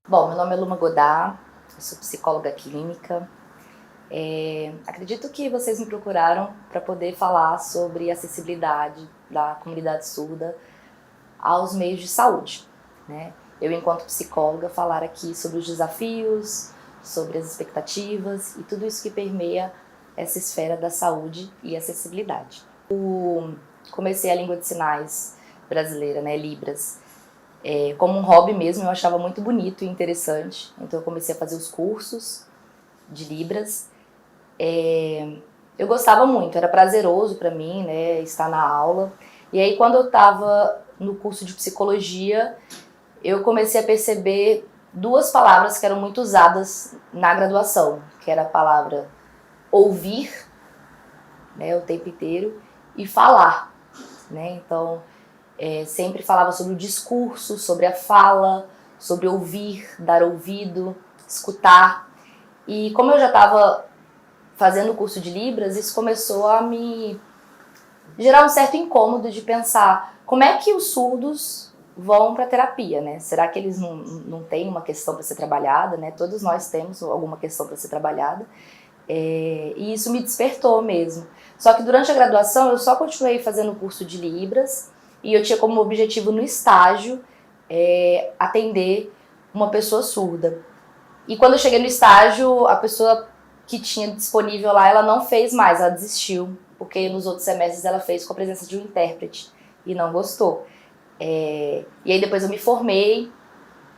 Bom, meu nome é Luma Godá, eu sou psicóloga clínica. Acredito que vocês me procuraram para poder falar sobre acessibilidade da comunidade surda aos meios de saúde, né? Eu, enquanto psicóloga, falar aqui sobre os desafios, sobre as expectativas e tudo isso que permeia essa esfera da saúde e acessibilidade. Comecei a língua de sinais brasileira, né, Libras, como um hobby mesmo. Eu achava muito bonito e interessante, então eu comecei a fazer os cursos de Libras. Eu gostava muito, era prazeroso para mim, né, estar na aula. E aí, quando eu estava no curso de psicologia, eu comecei a perceber duas palavras que eram muito usadas na graduação, que era a palavra ouvir, né, o tempo inteiro, e falar, né? Então, sempre falava sobre o discurso, sobre a fala, sobre ouvir, dar ouvido, escutar. E como eu já estava fazendo o curso de Libras, isso começou a me gerar um certo incômodo de pensar como é que os surdos vão para terapia, né? Será que eles não têm uma questão para ser trabalhada, né? Todos nós temos alguma questão para ser trabalhada. E isso me despertou mesmo. Só que durante a graduação eu só continuei fazendo o curso de Libras e eu tinha como objetivo no estágio atender uma pessoa surda. E quando eu cheguei no estágio, a pessoa que tinha disponível lá, ela não fez mais, ela desistiu, porque nos outros semestres ela fez com a presença de um intérprete e não gostou. E aí depois eu me formei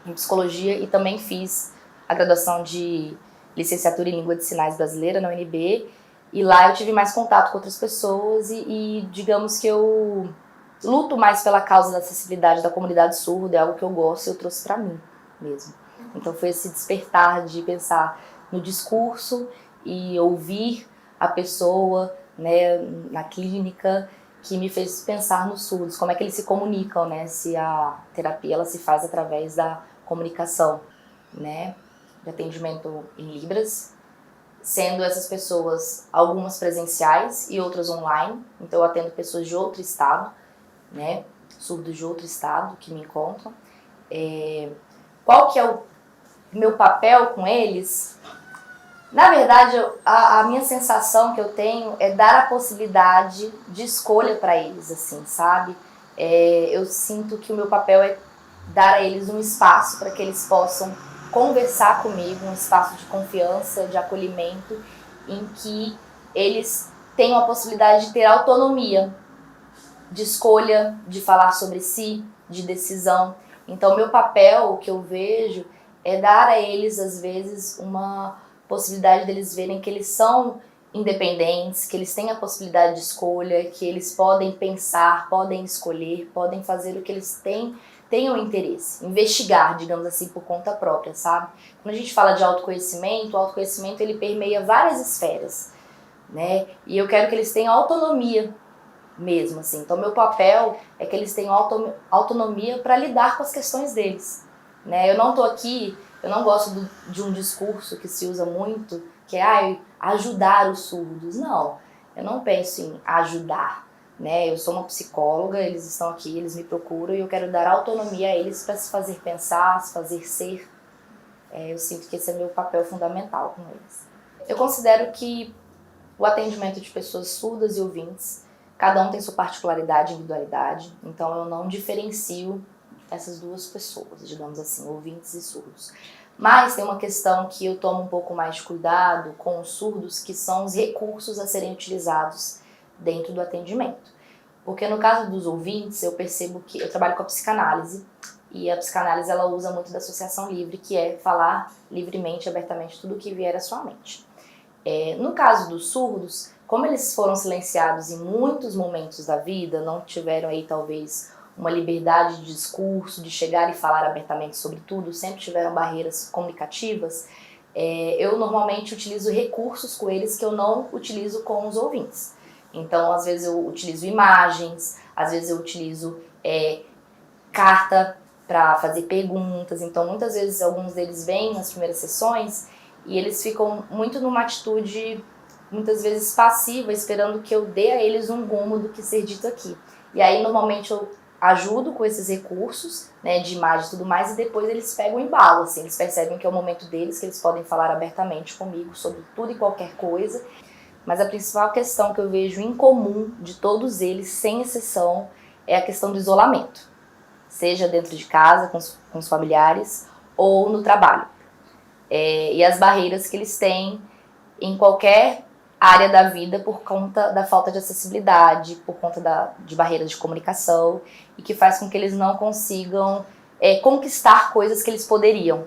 em psicologia e também fiz a graduação de licenciatura em língua de sinais brasileira na UNB, e lá eu tive mais contato com outras pessoas e digamos que eu luto mais pela causa da acessibilidade da comunidade surda, é algo que eu gosto e eu trouxe para mim mesmo. Então foi esse despertar de pensar no discurso e ouvir a pessoa, né, na clínica, que me fez pensar nos surdos, como é que eles se comunicam, né, se a terapia ela se faz através da comunicação, né, de atendimento em Libras, sendo essas pessoas algumas presenciais e outras online. Então eu atendo pessoas de outro estado, né, surdos de outro estado que me encontram. Qual que é o meu papel com eles? Na verdade, a minha sensação que eu tenho é dar a possibilidade de escolha para eles, assim, sabe? Eu sinto que o meu papel é dar a eles um espaço para que eles possam conversar comigo, um espaço de confiança, de acolhimento, em que eles tenham a possibilidade de ter autonomia, de escolha, de falar sobre si, de decisão. Então, meu papel, o que eu vejo, é dar a eles, às vezes, uma possibilidade deles verem que eles são independentes, que eles têm a possibilidade de escolha, que eles podem pensar, podem escolher, podem fazer o que eles tenham interesse, investigar, digamos assim, por conta própria, sabe? Quando a gente fala de autoconhecimento, o autoconhecimento ele permeia várias esferas, né? E eu quero que eles tenham autonomia mesmo, assim. Então, meu papel é que eles tenham autonomia para lidar com as questões deles, né? Eu não tô aqui, eu não gosto de um discurso que se usa muito, que é ajudar os surdos. Não, eu não penso em ajudar, né? Eu sou uma psicóloga, eles estão aqui, eles me procuram e eu quero dar autonomia a eles para se fazer pensar, se fazer ser. Eu sinto que esse é meu papel fundamental com eles. Eu considero que o atendimento de pessoas surdas e ouvintes, cada um tem sua particularidade e individualidade, então eu não diferencio essas duas pessoas, digamos assim, ouvintes e surdos. Mas tem uma questão que eu tomo um pouco mais de cuidado com os surdos, que são os recursos a serem utilizados dentro do atendimento. Porque no caso dos ouvintes, eu percebo que eu trabalho com a psicanálise, e a psicanálise ela usa muito da associação livre, que é falar livremente, abertamente, tudo o que vier à sua mente. No caso dos surdos, como eles foram silenciados em muitos momentos da vida, não tiveram aí talvez uma liberdade de discurso, de chegar e falar abertamente sobre tudo, sempre tiveram barreiras comunicativas, eu normalmente utilizo recursos com eles que eu não utilizo com os ouvintes. Então, às vezes eu utilizo imagens, às vezes eu utilizo carta para fazer perguntas. Então, muitas vezes alguns deles vêm nas primeiras sessões e eles ficam muito numa atitude, muitas vezes passiva, esperando que eu dê a eles um rumo do que ser dito aqui. E aí, normalmente, eu ajudo com esses recursos, né, de imagem e tudo mais, e depois eles pegam o embalo, assim, eles percebem que é o momento deles, que eles podem falar abertamente comigo sobre tudo e qualquer coisa. Mas a principal questão que eu vejo em comum de todos eles, sem exceção, é a questão do isolamento. Seja dentro de casa, com os familiares, ou no trabalho. E as barreiras que eles têm em qualquer área da vida por conta da falta de acessibilidade, por conta de barreiras de comunicação, e que faz com que eles não consigam conquistar coisas que eles poderiam.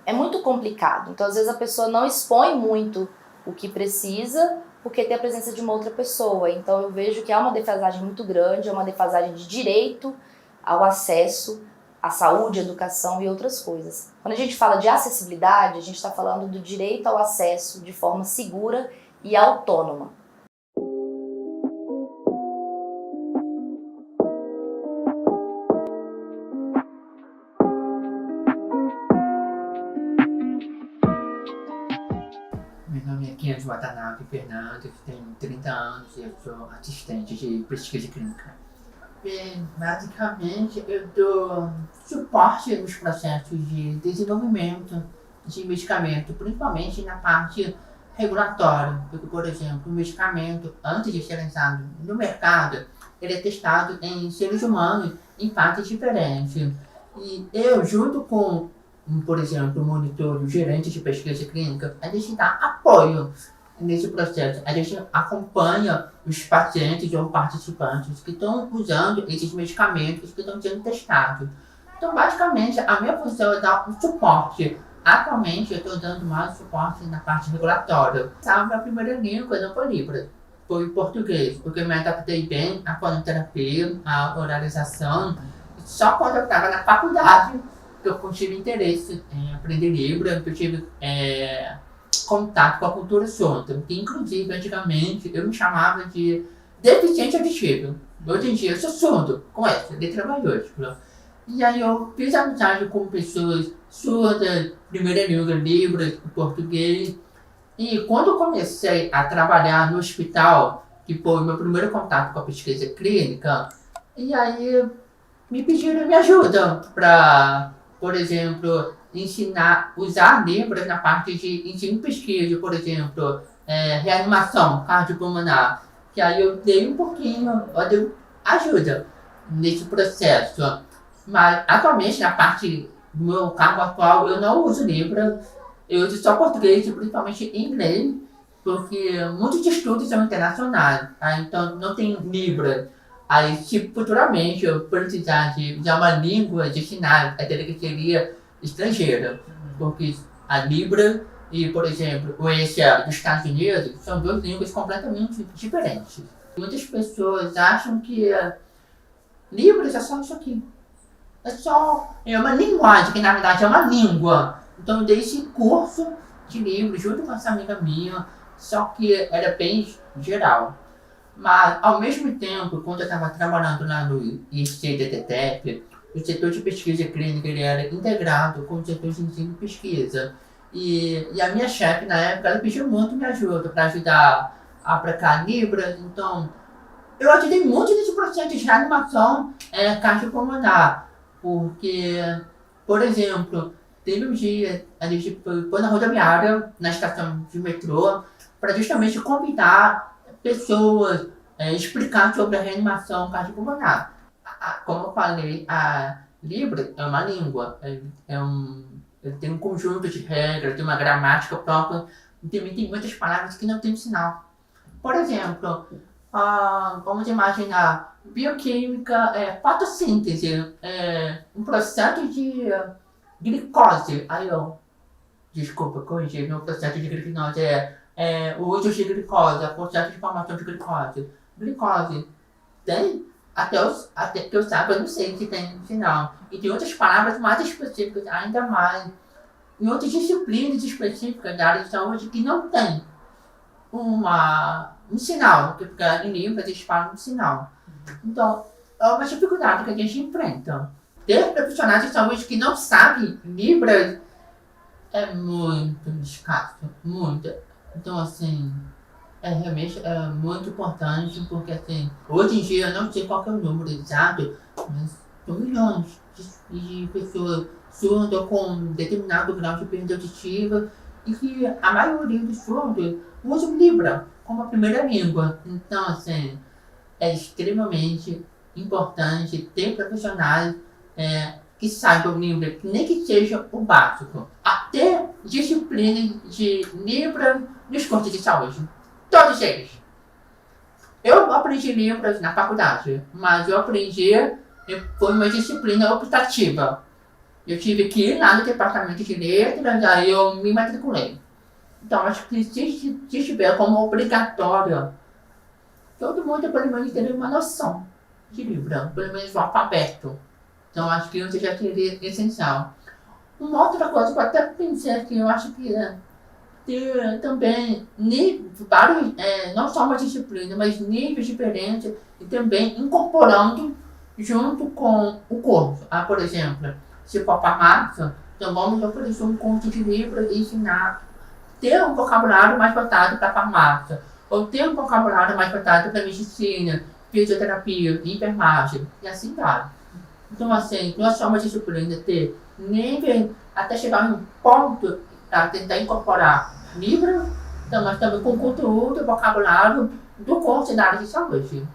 É muito complicado. Então, às vezes, a pessoa não expõe muito o que precisa, porque tem a presença de uma outra pessoa. Então, eu vejo que há uma defasagem muito grande, é uma defasagem de direito ao acesso à saúde, educação e outras coisas. Quando a gente fala de acessibilidade, a gente está falando do direito ao acesso de forma segura e autônoma. Meu nome é Kenzo Watanabe Fernandes, tenho 30 anos e eu sou assistente de pesquisa clínica. Bem, basicamente eu dou suporte nos processos de desenvolvimento de medicamento, principalmente na parte regulatória, porque, por exemplo, o medicamento, antes de ser lançado no mercado, ele é testado em seres humanos em fases diferentes. E eu, junto com, por exemplo, o monitor, o gerente de pesquisa clínica, a gente dá apoio nesse processo. A gente acompanha os pacientes ou participantes que estão usando esses medicamentos que estão sendo testados. Então, basicamente, a minha função é dar um suporte. Atualmente, eu estou dando mais suporte na parte regulatória. A primeira língua não foi Libras, foi português, porque eu me adaptei bem à fonoterapia, à oralização. Só quando eu estava na faculdade que eu tive interesse em aprender Libras, que eu tive contato com a cultura surda, que inclusive antigamente eu me chamava de deficiente auditivo. Hoje em dia eu sou surdo, com essa letra maiúscula. E aí eu fiz amizade com pessoas surdas, primeira língua Libras, português. E quando eu comecei a trabalhar no hospital, que foi o meu primeiro contato com a pesquisa clínica, e aí me pediram minha ajuda para, por exemplo, ensinar, usar Libras na parte de ensino e pesquisa, por exemplo, reanimação cardiopulmonar. Que aí eu dei um pouquinho de ajuda nesse processo. Mas atualmente, na parte do meu cargo atual, eu não uso Libras, eu uso só português, principalmente inglês, porque muitos estudos são internacionais, tá? Então não tem Libras. Aí, se futuramente eu precisar de usar uma língua de sinais, a teria que seria estrangeira, porque a Libra e, por exemplo, o ESL dos Estados Unidos são duas línguas completamente diferentes. Muitas pessoas acham que Libras é só isso aqui. É uma linguagem, que na verdade é uma língua. Então eu dei esse curso de Libras junto com essa amiga minha, só que era bem geral. Mas, ao mesmo tempo, quando eu estava trabalhando lá no ICDTTEP, o setor de pesquisa clínica ele era integrado com o setor de ensino e pesquisa. E a minha chefe, na época, ela pediu muito minha ajuda para ajudar a aplicar Libras. Então, eu ajudei muito nesse processo de reanimação cardiopulmonar. Porque, por exemplo, teve um dia, a gente foi na rodoviária, na estação de metrô, para justamente convidar pessoas, explicar sobre a reanimação cardiopulmonar. Como eu falei, a Libras é uma língua, ele tem um conjunto de regras, tem uma gramática própria, e também tem muitas palavras que não tem sinal. Por exemplo, vamos imaginar, bioquímica, fotossíntese, um processo de glicose. Desculpa, corrigir, meu processo de glicose o uso de glicose, o processo de formação de glicose. Glicose tem, até que eu saiba, eu não sei se tem sinal. E tem outras palavras mais específicas, ainda mais, em outras disciplinas específicas da área de saúde que não tem um sinal, porque em Libras eles falam um sinal. Então, é uma dificuldade que a gente enfrenta. Ter profissionais de saúde que não sabem Libras é muito escasso, muito. Então, assim, realmente muito importante, porque assim, hoje em dia eu não sei qual que é o número exato, mas são milhões de pessoas surdas com determinado grau de perda auditiva e que a maioria dos surdos usa o Libra como a primeira língua. Então, assim, é extremamente importante ter profissionais que saibam Libra, nem que seja o básico. Até disciplina de Libra nos cursos de saúde. Todos eles. Eu aprendi Libras na faculdade, mas eu aprendi, foi uma disciplina optativa. Eu tive que ir lá no departamento de letras, aí eu me matriculei. Então, acho que se tiver como obrigatório, todo mundo pelo menos teria uma noção de Libra, pelo menos o alfabeto. Então, acho que isso já seria essencial. Uma outra coisa que eu até pensei aqui, eu acho que ter também vários, não só uma disciplina, mas níveis diferentes e também incorporando junto com o curso. Por exemplo, se for farmácia, então vamos oferecer um curso de Libras e ensinar ter um vocabulário mais voltado para a farmácia, ou ter um vocabulário mais voltado para medicina, fisioterapia, enfermagem, e assim vai. Então, assim, não é só uma disciplina ter nível até chegar em um ponto para tentar incorporar livros, então, mas também com conteúdo e vocabulário do curso da área de saúde.